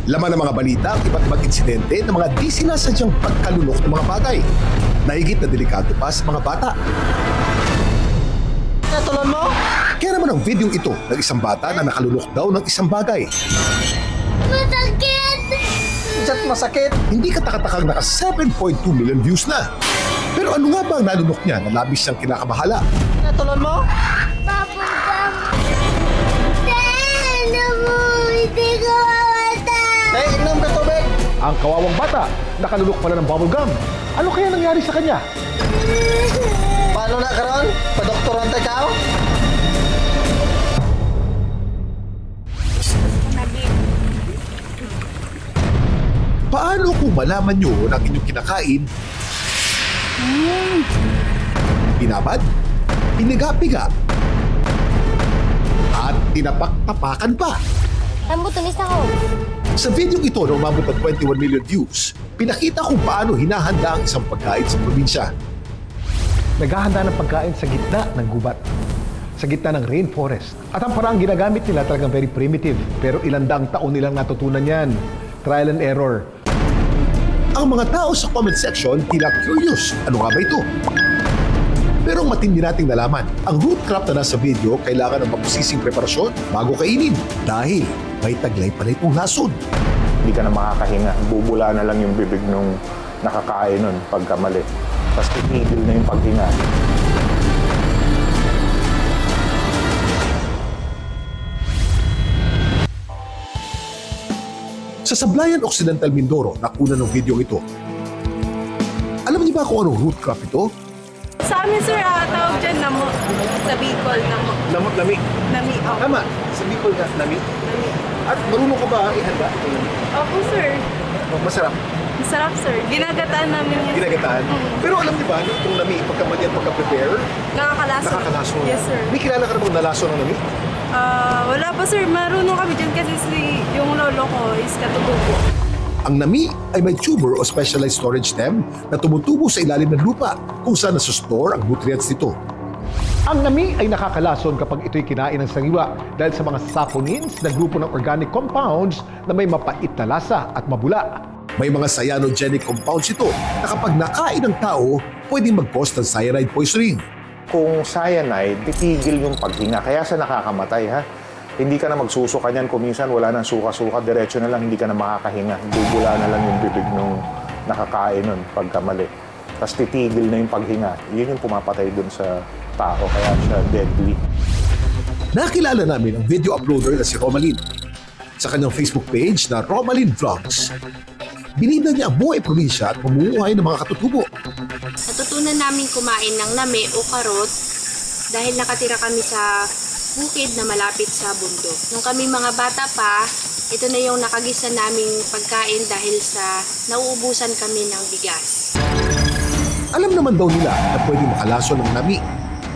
Laman ng mga balita ang iba't ibang insidente ng mga di sinasadyang pagkalunok ng mga bagay. Nahigit na delikado pa sa mga bata. Natulon mo? Kaya naman ang video ito ng isang bata na nakalunok daw ng isang bagay. Masakit! Diyan masakit. Hindi katakatakang naka 7.2 million views na. Pero ano nga ba ang nalunok niya na labis siyang kinakabahala? Natulon mo? Papuntam! Ano mo? Hindi ko mawata! Inom ka tubig. Ang kawawang bata, nakalunok pala ng bubblegum. Ano kaya nangyari sa kanya? Paano na karon? Padoktoran tayo ka? Paano kung malaman nyo na ang inyong kinakain? Pinabad, piniga-piga, at tinapak-tapakan pa. Rambutunis ako. Sa video ito na umabot ng 21 million views, pinakita kung paano hinahanda ang isang pagkain sa probinsya. Naghahanda ng pagkain sa gitna ng gubat, sa gitna ng rainforest. At ang paraang ginagamit nila talagang very primitive, pero ilang daang taon nilang natutunan yan. Trial and error. Ang mga tao sa comment section tila curious, ano nga ba ito? Pero ang matindi nating nalaman, ang root crop na nasa video kailangan ng mabusising preparasyon bago kainin dahil may taglay pala itong lason. Hindi ka na makakahinga. Bubula na lang yung bibig nung nakakain nun pagkamali. Tapos titigil na yung paghinga. Sa Sablayan Occidental Mindoro, nakuna ng video ito. Alam niyo ba kung anong root crop ito? Sa amin, sir, tawag dyan namo. Sa Bicol, namo. Lamot lami. Nami, oh. Tama, sa Bicol ka, lami. Nami. At marunong ka ba ihanda? Opo, sir. Masarap, Masarap, sir. Ginagataan namin yan. ginagataan. Pero alam niyo ba, itong lami, pagkamali at pagka-prepare, Nakakalaso. nakakalaso. Yes, sir. May kilala ka namang nalaso ng lami? Wala pa, sir. Marunong kami dyan kasi yung lolo ko is katutubo. Ang nami ay may tuber o specialized storage stem na tumutubo sa ilalim ng lupa kung saan nasustore ang nutrients nito. Ang nami ay nakakalason kapag ito'y kinain ng sariwa dahil sa mga saponins na grupo ng organic compounds na may mapait na lasa at mabula. May mga cyanogenic compounds ito na kapag nakain ng tao, pwedeng mag-cause ng cyanide poisoning. Kung cyanide, titigil yung paghinga. Kaya sa nakakamatay, ha? Hindi ka na magsusuka niyan kung minsan wala nang suka-suka, diretso na lang, hindi ka na makakahinga. Bubula na lang yung bibig nung nakakain nun pagkamali. Tapos titigil na yung paghinga. Yun yung pumapatay dun sa tao, kaya siya deadly. Nakilala namin ang video uploader na si Romalyn sa kanyang Facebook page na Romalyn Vlogs. Binida niya ang buhay probinsya at pamumuhay ng mga katutubo. Natutunan namin kumain ng nami o karot dahil nakatira kami sa bukid na malapit sa bundok. Nung kami mga bata pa, ito na yung nakagisa naming pagkain dahil sa nauubusan kami ng bigas. Alam naman daw nila na pwede makalaso ng nami.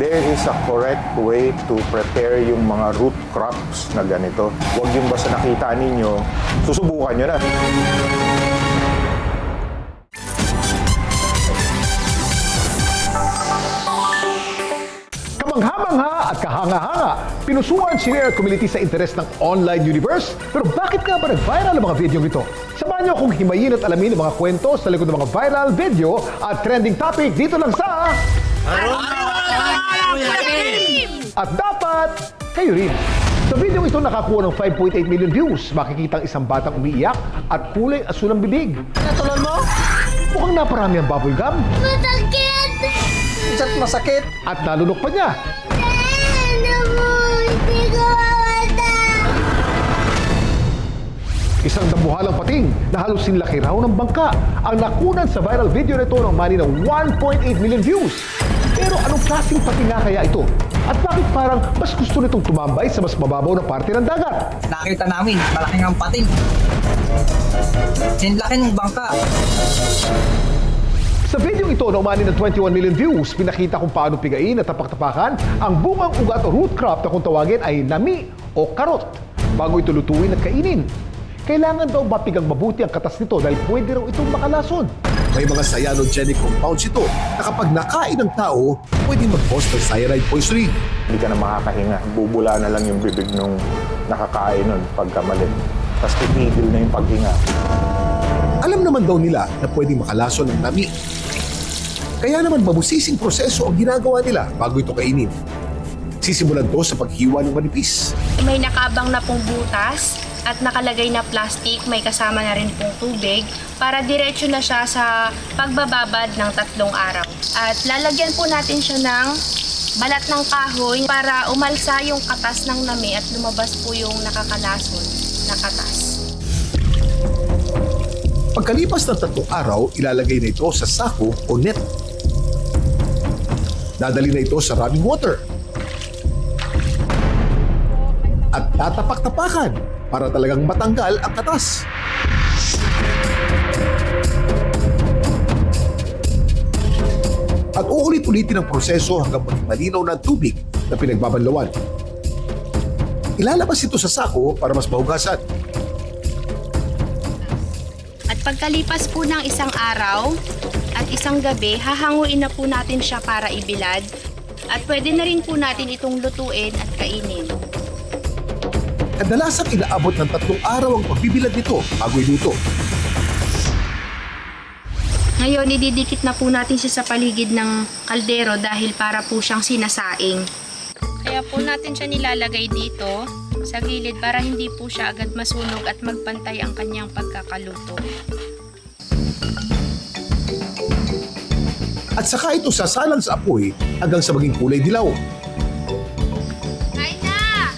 There is a correct way to prepare yung mga root crops na ganito. Huwag yung basta nakita ninyo, susubukan nyo na. Kamangha-mangha at kahanga-hanga, pinusuan si Rare Community sa interes ng online universe. Pero bakit nga ba nag-viral ang mga video ito? Samahan niyo akong himayin at alamin ang mga kwento sa likod ng mga viral video at trending topic dito lang sa... At dapat, kayo rin. Sa video ito nakakuha ng 5.8 million views. Makikita ang isang batang umiiyak at kulay asul ang bibig. Natulon mo? Mukhang naparami ang bubblegum Masakit! Diyan masakit. at nalunok pa niya. Ano mo? Hindi ko mawata! Isang dambuhalang pating na halos sinlaki raw ng bangka ang nakunan sa viral video nito ng mani ng 1.8 million views. Pero anong klaseng pating nga kaya ito? At bakit parang mas gusto nitong tumambay sa mas mababaw na parte ng dagat? Nakita namin, malaking ang pating. Sinlaki ng bangka. Sa video ito na umani ng 21 million views, pinakita kung paano pigain at tapak-tapakan ang bungang ugat o root crop na kung tawagin ay nami o karot bago ito lutuin at kainin. Kailangan daw mapigang mabuti ang katas nito dahil pwede raw itong makalason. May mga cyanogenic compounds ito na kapag nakain ng tao, pwedeng mag-cause ng cyanide poisoning. Hindi ka na makakahinga. Bubula na lang yung bibig nung nakakain nun pagkamali. tapos titigil na yung paghinga. Alam naman daw nila na pwedeng makalason ng nami. Kaya naman mabusising proseso ang ginagawa nila bago ito kainin. Sisimulan to sa paghiwa ng manipis. May nakabang na pong butas at nakalagay na plastic, may kasama na rin pong tubig para diretso na siya sa pagbababad ng 3 araw. At lalagyan po natin siya ng balat ng kahoy para umalsa yung katas ng nami at lumabas po yung nakakalason na katas. Pagkalipas ng 3 araw, ilalagay na ito sa sako o net. Dadali na ito sa running water. At tatapak-tapakan para talagang matanggal ang katas. At uulit-ulitin ang proseso hanggang maging malinaw na tubig na pinagbabanlawan. Ilalabas ito sa sako para mas mahugasan. At pagkalipas po ng 1 araw at 1 gabi, hahanguin na po natin siya para ibilad. At pwede na rin po natin itong lutuin at kainin. Kadalasang inaabot ng 3 araw ang pagbibilad nito bago iluto. Ngayon, ididikit na po natin siya sa paligid ng kaldero dahil para po siyang sinasaing. Kaya po natin siya nilalagay dito sa gilid para hindi po siya agad masunog at magpantay ang kanyang pagkakaluto. At saka ito sasalang sa apoy hanggang sa maging kulay dilaw. Kain na!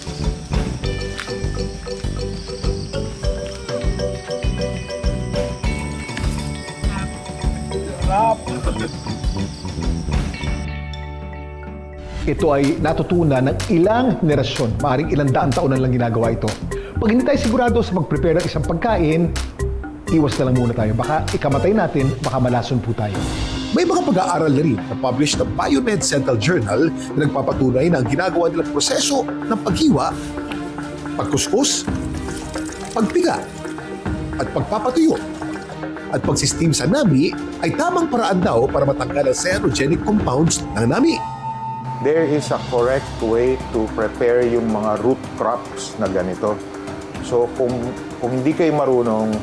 Ito ay natutunan ng ilang henerasyon, maaaring ilang daang taon na lang ginagawa ito. Pag hindi tayo sigurado sa mag-prepare ng isang pagkain, iwas na lang muna tayo. Baka ikamatay natin, baka malason po tayo. May mga pag-aaral na rin na published ng Biomed Central Journal na nagpapatunay na ang ginagawa nilang proseso ng paghiwa, pagkuskus, pagpiga, at pagpapatuyo, at pagsisteam sa nami ay tamang paraan daw para matanggal ang cyanogenic compounds ng nami. There is a correct way to prepare yung mga root crops na ganito. So kung hindi kayo marunong,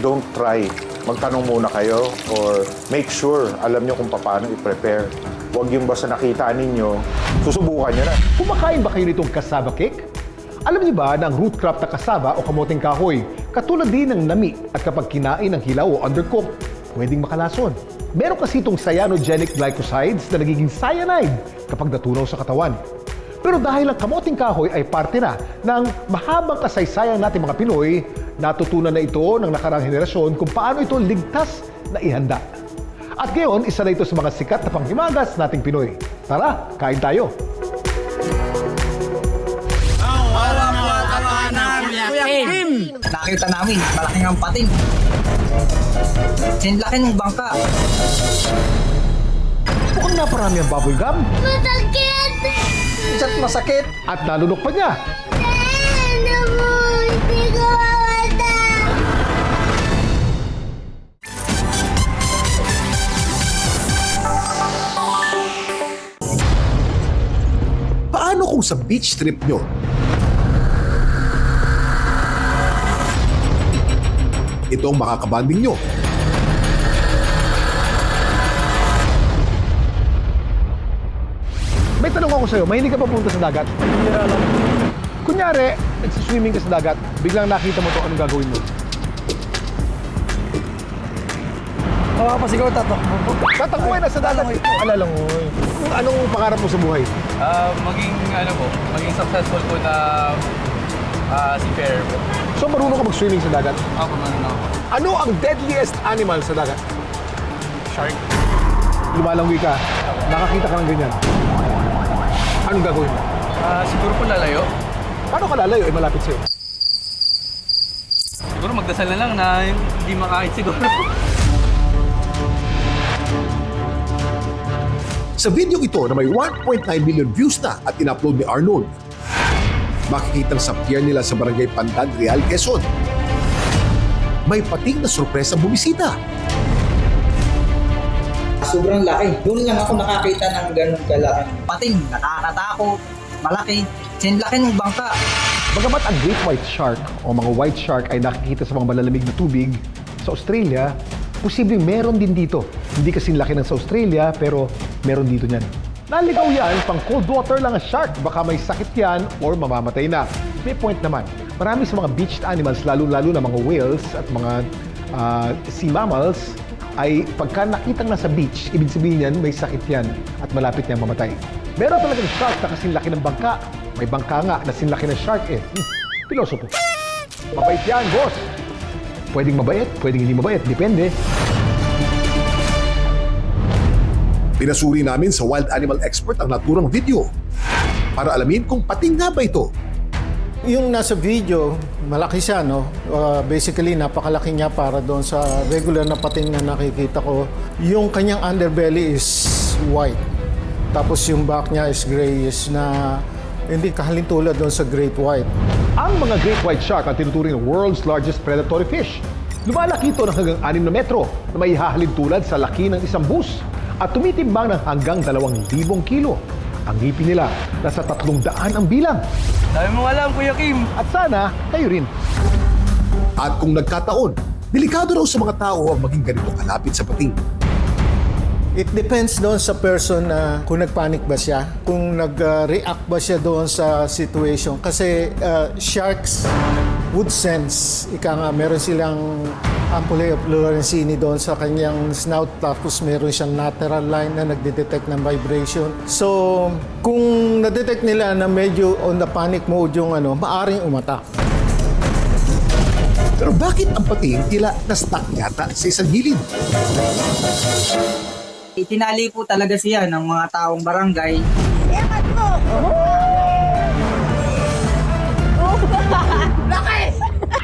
don't try. Magtanong muna kayo or make sure alam nyo kung paano i-prepare. Huwag yung basta nakita ninyo, susubukan nyo na. Kumakain ba kayo nitong cassava cake? Alam niyo ba na ang root crop na cassava o kamoting kahoy, katulad din ng nami at kapag kinain ng hilaw o undercooked, pwedeng makalason. Meron kasi itong cyanogenic glycosides na nagiging cyanide kapag natunaw sa katawan. Pero dahil ang kamoting kahoy ay parte na ng mahabang kasaysayan natin mga Pinoy, natutunan na ito ng nakaraang henerasyon kung paano ito ligtas na ihanda. At ngayon, isa na ito sa mga sikat na panghimagas nating Pinoy. Tara, kain tayo! Nakita namin, malaking ang pating. Sinlaki ng bangka. Mukhang naparami ang bubble gum Masakit! Isa't masakit. at nalunok pa niya. Ano mo? Hindi ko mawala! Paano kung sa beach trip nyo, ito ang makakabanding nyo? May tanong ako sa'yo, mahilig ka pa pumunta sa dagat? Kunyari, nagsiswimming ka sa dagat, biglang nakita mo to, anong gagawin mo? Pasigaw tatakbo po. Tatakbuhin na sa dagat. Alala mo, anong pangarap mo sa buhay? Maging successful po na seafarer po. So marunong ka mag-swimming sa dagat? Ako man ako. Ano ang deadliest animal sa dagat? Shark. Lumalangwi ka, nakakita ka ng ganyan. Anong gagawin mo? Siguro po lalayo. Paano ka lalayo? Eh, malapit sa'yo. Siguro magdasal na lang na hindi makain siguro. Sa video ito na may 1.9 million views na at in-upload ni Arnold, makikitang sa pier nila sa Barangay Pandan, Real, Quezon. May pating na sorpresang bumisita. Sobrang laki. Doon lang ako nakakita ng ganun kalaki. Pating, nakakatakot, malaki. Sinlaki ng bangka. Bagamat ang great white shark o mga white shark ay nakikita sa mga malalamig na tubig sa Australia, posibleng meron din dito. Hindi kasing laki ng sa Australia, pero meron dito niyan. Naligaw yan, pang cold water lang ang shark. Baka may sakit yan or mamamatay na. May point naman. Marami sa mga beached animals, lalo-lalo na mga whales at mga sea mammals, ay pagka nakitang nasa beach, ibig sabihin yan, may sakit yan at malapit niyang mamatay. Meron talagang shark na kasing laki ng bangka. May bangka nga na sinlaki ng shark eh. Pilosopo. Mabait yan, boss. Pwedeng mabait, pwedeng hindi mabait. Depende. Pinasuri namin sa wild animal expert ang naturang video para alamin kung pating nga ba ito. Yung nasa video, malaki siya, no? Basically, napakalaki niya para doon sa regular na pating na nakikita ko. Yung kanyang underbelly is white. Tapos yung back niya is grayish na hindi kahalintulad doon sa great white. Ang mga great white shark ang tinuturing ng world's largest predatory fish. Lumalaki ito ng hanggang 6 na metro na may hahalin tulad sa laki ng isang bus at tumitimbang ng hanggang 2,000 kilo. Ang ngipin nila nasa 300 ang bilang. Dami mong alam, Kuya Kim. At sana kayo rin. At kung nagkataon, delikado raw sa mga tao ang maging ganito kalapit sa pating. It depends doon sa person na kung nagpanic ba siya, kung nag-react ba siya doon sa situation. Kasi sharks would sense, ika nga, meron silang ampullae of Lorenzini doon sa kanyang snout, tapos meron siyang lateral line na nagdetect ng vibration. So, kung nadetect nila na medyo on the panic mode yung maaring umatak. Pero bakit ang pating tila na-stuck yata sa isang gilid? Itinali po talaga siya ng mga taong barangay.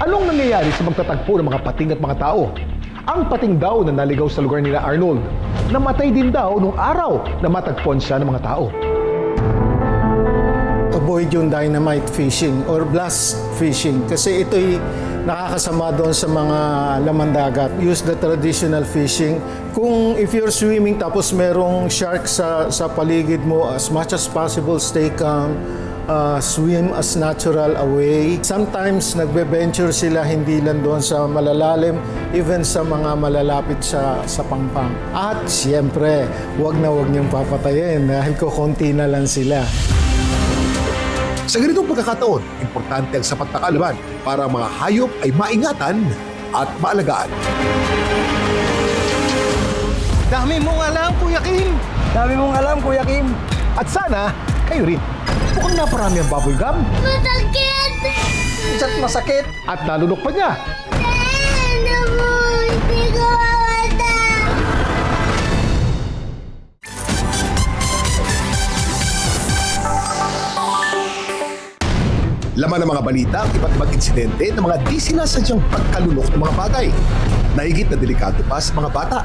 Anong nangyayari sa magtatagpo ng mga pating at mga tao? Ang pating daw na naligaw sa lugar nila Arnold, namatay din daw nung araw na matagpuan siya ng mga tao. Avoid yung dynamite fishing or blast fishing kasi ito'y nakakasama doon sa mga laman dagat. Use the traditional fishing. Kung if you're swimming tapos merong shark sa paligid mo, as much as possible, stay calm. Swim as natural away. Sometimes nagbe-venture sila hindi lang doon sa malalalim, even sa mga malalapit sa pangpang. At siyempre, wag niyong papatayin dahil konti na lang sila. Sa ganitong pagkakataon, importante ang sapat na kaalaman para ang mga hayop ay maingatan at maalagaan. Dami mong alam, Kuya Kim! Dami mong alam, Kuya Kim. At sana, kayo rin. Mukhang naparami ang bubble gum Masakit! Minsan masakit. at nalunok pa niya. Ano mo? Hindi ko mawala! Laman ng mga balita ang iba't ibang insidente ng mga di sinasadyang pagkalunok ng mga bagay. Nahigit na delikado pa sa mga bata.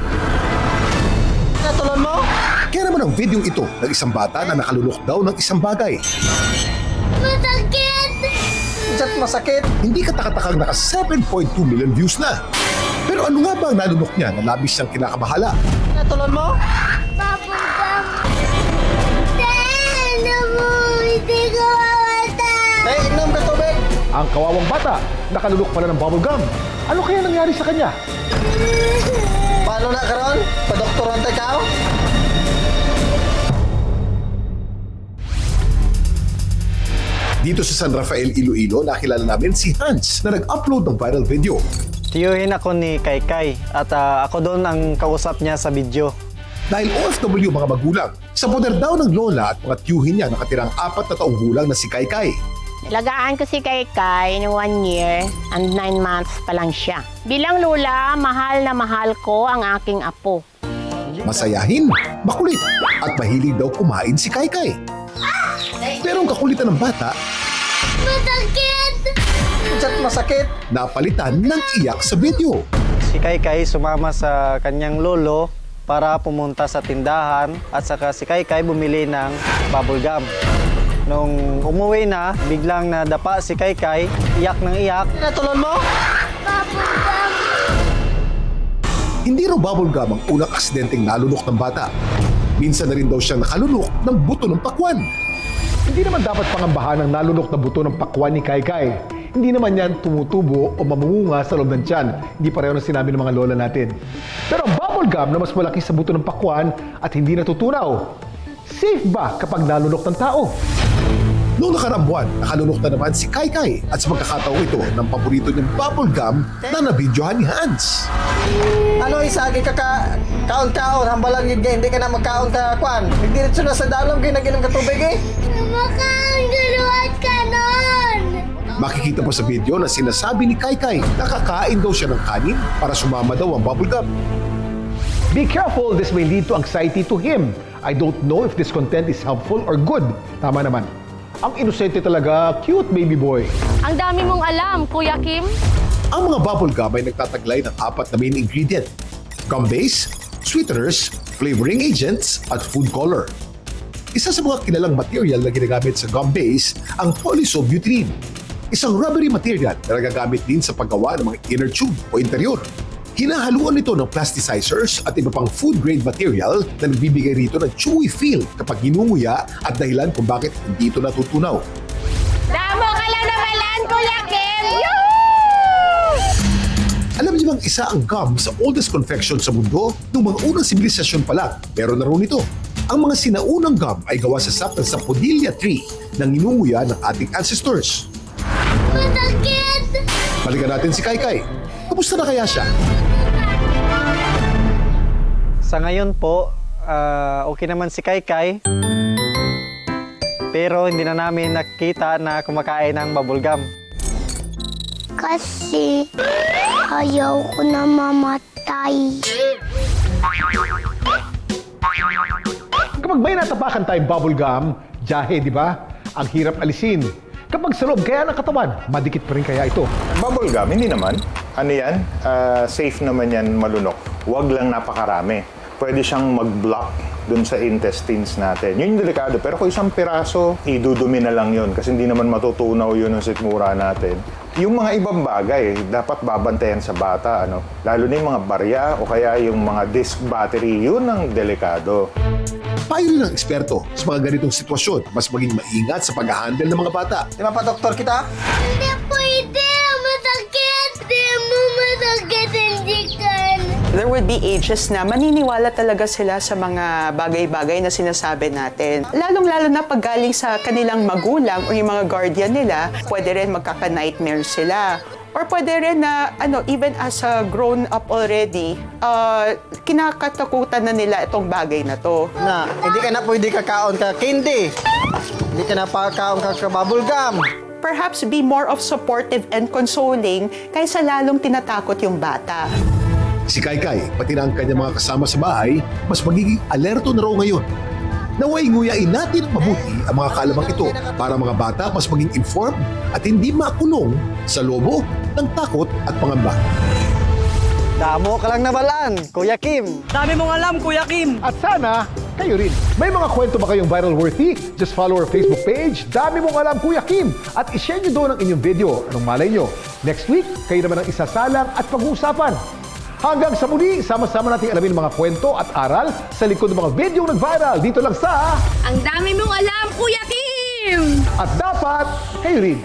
Natulan mo? Kaya naman ang video ito ng isang bata na nakalunok daw ng isang bagay. Masakit! Minsan masakit. Hindi katakatakang naka 7.2 million views na. Pero ano nga ba ang nalunok niya na labis siyang kinakabahala? Natulan mo? Papuntam! Ano mo? Hindi ko mawala! Inom ka tubig. Ang kawawang bata, nakalunok pala ng bubble gum. Ano kaya nangyari sa kanya? Paano na karon? Padoktoran tayo ka? Dito sa San Rafael, Iloilo, nakilala namin si Hans na nag-upload ng viral video. Tiyuhin ako ni Kaykay at ako doon ang kausap niya sa video. Dahil OFW mga magulang, sa poder daw ng lola at mga tiyuhin niya nakatirang 4 na taong gulang na si Kaykay. Alagaan ko si Kaykay ng 1 year and 9 months pa lang siya. Bilang lola, mahal na mahal ko ang aking apo. Masayahin, makulit, at mahilig daw kumain si Kaykay. Pero ang kakulitan ng bata, Masakit! Minsan masakit. napalitan ng iyak sa video. Si Kaykay sumama sa kanyang lolo para pumunta sa tindahan at saka si Kaykay bumili ng bubble gum. Nung umuwi na, biglang nadapa si Kaykay, iyak ng iyak. Natulan mo? Papuntam! Hindi raw bubble gum ang unang aksidenteng nalunok ng bata. Minsan na rin daw siyang nakalunok ng buto ng pakwan. Hindi naman dapat pangambahan ang nalunok na buto ng pakwan ni Kaykay. Hindi naman yan tumutubo o mamunga sa loob ng tiyan. Hindi pareho na sinabi ng mga lola natin. Pero ang bubble gum na mas malaki sa buto ng pakwan at hindi natutunaw, safe ba kapag nalunok ng tao? Noong nakaraang buwan, nakalunok na naman si Kaykay at sa pagkakataong ito ng paborito niyang bubble gum na nabidyohan ni Hans. Ano isagi ka kaon-kaon, hambalang yun hindi ka na magkaon ka kwan. Nagdiretso na sa dalong kayo naginom ka tubig eh. Mukhang duluan ka nun! Makikita pa sa video na sinasabi ni Kaykay na kakain daw siya ng kanin para sumama daw ang bubble gum. Be careful, this may lead to anxiety to him. I don't know if this content is helpful or good. Tama naman. Ang inosente talaga, cute baby boy. Ang dami mong alam, Kuya Kim. Ang mga bubble gum ay nagtataglay ng 4 na main ingredient: gum base, sweeteners, flavoring agents, at food color. Isa sa mga kilalang material na ginagamit sa gum base ang polysobutylene, isang rubbery material na nagagamit din sa paggawa ng mga inner tube o interior. Hinahaluan nito ng plasticizers at iba pang food-grade material na nagbibigay rito ng chewy feel kapag hinunguya at dahilan kung bakit hindi ito natutunaw. Damo ka lang naman, Kuya Kim! Alam niyo bang isa ang gum sa oldest confection sa mundo? Noong mga unang sibilisasyon pa lang, meron na rin ito. Ang mga sinaunang gum ay gawa sa sap ng sapodilla tree na ninunguya ng ating ancestors. Masakit! Balikan natin si Kaykay. Kamusta na kaya siya? Sa ngayon po, okay naman si Kaykay. Pero hindi na namin nakita na kumakain ng bubble gum. Kasi ayaw ko na mamatay. Kapag may natapakan tayong bubble gum, jahe, di ba? Ang hirap alisin. Kapag sa loob kaya ng katawan, madikit pa rin kaya ito. Bubble gum, hindi naman. Ano yan? Safe naman yan malunok. Huwag lang napakarami. Pwede siyang mag-block dun sa intestines natin. Yun yung delikado. Pero kung isang piraso, idudumi na lang yun kasi hindi naman matutunaw yun ng sikmura natin. Yung mga ibang bagay, dapat babantayan sa bata. Lalo na yung mga barya o kaya yung mga disc battery, yun ang delikado. Payo rin ng eksperto sa mga ganitong sitwasyon, mas maging maingat sa pag-handle ng mga bata. Di ba pa doktor kita? Hindi pwede! Masakit! Di mo masakit hindi kan. There would be ages na maniniwala talaga sila sa mga bagay-bagay na sinasabi natin. Lalong-lalo na pag galing sa kanilang magulang o yung mga guardian nila, pwede rin magkaka-nightmare sila. Or pwede rin na, even as a grown-up already, kinakatakutan na nila itong bagay na to. Na, hindi ka na pwede kakaon ka candy. Hindi ka na pakaon ka bubble gum. Perhaps be more of supportive and consoling kaysa lalong tinatakot yung bata. Si Kaykay, pati na ang kanyang mga kasama sa bahay, mas magiging alerto na raw ngayon. Naway nguyain natin mabuti ang mga kalamang ito para mga bata mas maging informed at hindi makulong sa lobo ng takot at pangamba. Damo ka lang nabalaan, Kuya Kim. Dami mong alam, Kuya Kim. At sana, kayo rin. May mga kwento ba kayong viral worthy? Just follow our Facebook page, Dami Mong Alam Kuya Kim, at ishare nyo doon ang inyong video. Anong malay nyo? Next week, kayo naman ang isasalang at pag-uusapan. Hanggang sa muli, sama-sama nating alamin mga kwento at aral sa likod ng mga video nag-viral dito lang sa Ang dami mong alam, Kuya Kim! At Dapat Kayo Rin.